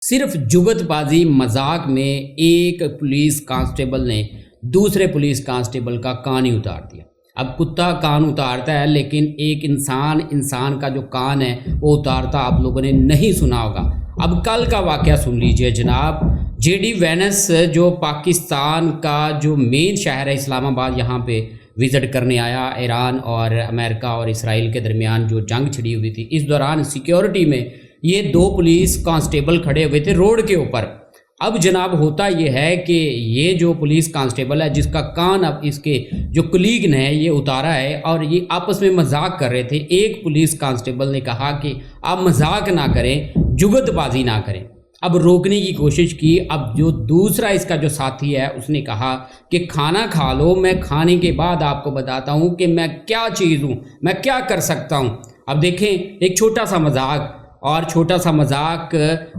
صرف جگت بازی مذاق میں ایک پولیس کانسٹیبل نے دوسرے پولیس کانسٹیبل کا کان ہی اتار دیا۔ اب کتا کان اتارتا ہے لیکن ایک انسان کا جو کان ہے وہ اتارتا آپ لوگوں نے نہیں سنا ہوگا۔ اب کل کا واقعہ سن لیجئے جناب، جے ڈی وینس جو پاکستان کا جو مین شہر ہے اسلام آباد، یہاں پہ وزٹ کرنے آیا۔ ایران اور امریکہ اور اسرائیل کے درمیان جو جنگ چھڑی ہوئی تھی، اس دوران سیکیورٹی میں یہ دو پولیس کانسٹیبل کھڑے ہوئے تھے روڈ کے اوپر۔ اب جناب ہوتا یہ ہے کہ یہ جو پولیس کانسٹیبل ہے جس کا کان اب اس کے جو کلیگ نے یہ اتارا ہے اور یہ آپس میں مذاق کر رہے تھے، ایک پولیس کانسٹیبل نے کہا کہ آپ مذاق نہ کریں، جگت بازی نہ کریں۔ اب روکنے کی کوشش کی۔ اب جو دوسرا اس کا جو ساتھی ہے اس نے کہا کہ کھانا کھا لو، میں کھانے کے بعد آپ کو بتاتا ہوں کہ میں کیا چیز ہوں، میں کیا کر سکتا ہوں۔ اب دیکھیں ایک چھوٹا سا مذاق، اور چھوٹا سا مذاق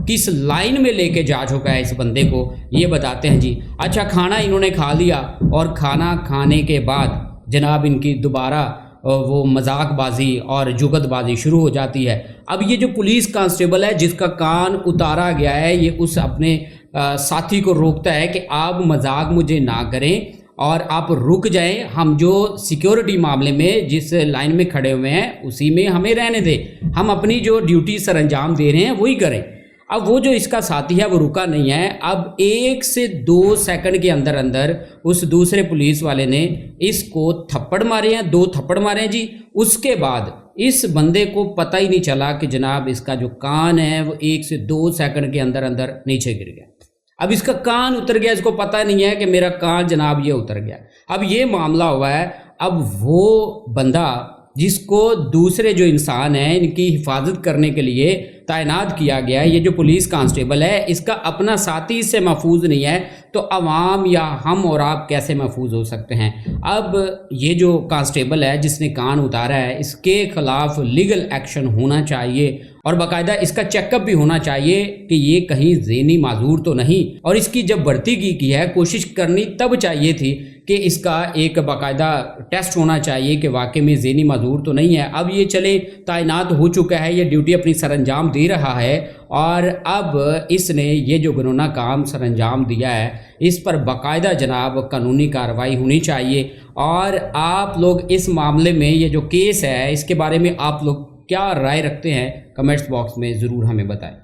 کس لائن میں لے کے جا چکا ہے اس بندے کو، یہ بتاتے ہیں جی۔ اچھا کھانا انہوں نے کھا لیا اور کھانا کھانے کے بعد جناب ان کی دوبارہ وہ مذاق بازی اور جگت بازی شروع ہو جاتی ہے۔ اب یہ جو پولیس کانسٹیبل ہے جس کا کان اتارا گیا ہے، یہ اس اپنے ساتھی کو روکتا ہے کہ آپ مذاق مجھے نہ کریں اور آپ رک جائیں، ہم جو سیکیورٹی معاملے میں جس لائن میں کھڑے ہوئے ہیں اسی میں ہمیں رہنے دیں، ہم اپنی جو ڈیوٹی سر انجام دے رہے ہیں وہی کریں۔ اب وہ جو اس کا ساتھی ہے وہ رکا نہیں ہے۔ اب 1 سے 2 سیکنڈ کے اندر اندر اس دوسرے پولیس والے نے اس کو تھپڑ مارے ہیں، 2 تھپڑ مارے ہیں جی۔ اس کے بعد اس بندے کو پتہ ہی نہیں چلا کہ جناب اس کا جو کان ہے وہ 1 سے 2 سیکنڈ کے اندر اندر نیچے گر گیا۔ اب اس کا کان اتر گیا، اس کو پتہ نہیں ہے کہ میرا کان جناب یہ اتر گیا۔ اب یہ معاملہ ہوا ہے۔ اب وہ بندہ جس کو دوسرے جو انسان ہیں ان کی حفاظت کرنے کے لیے تعینات کیا گیا ہے، یہ جو پولیس کانسٹیبل ہے، اس کا اپنا ساتھی اس سے محفوظ نہیں ہے تو عوام یا ہم اور آپ کیسے محفوظ ہو سکتے ہیں؟ اب یہ جو کانسٹیبل ہے جس نے کان اتارا ہے اس کے خلاف لیگل ایکشن ہونا چاہیے اور باقاعدہ اس کا چیک اپ بھی ہونا چاہیے کہ یہ کہیں ذہنی معذور تو نہیں، اور اس کی جب بھرتی کی ہے کوشش کرنی تب چاہیے تھی کہ اس کا ایک باقاعدہ ٹیسٹ ہونا چاہیے کہ واقعی میں ذہنی معذور تو نہیں ہے۔ اب یہ چلے تعینات ہو چکا ہے، یہ ڈیوٹی اپنی سر انجام دے رہا ہے اور اب اس نے یہ جو گناہ کام سر انجام دیا ہے اس پر باقاعدہ جناب قانونی کارروائی ہونی چاہیے۔ اور آپ لوگ اس معاملے میں یہ جو کیس ہے اس کے بارے میں آپ لوگ کیا رائے رکھتے ہیں؟ کمنٹس باکس میں ضرور ہمیں بتائیں۔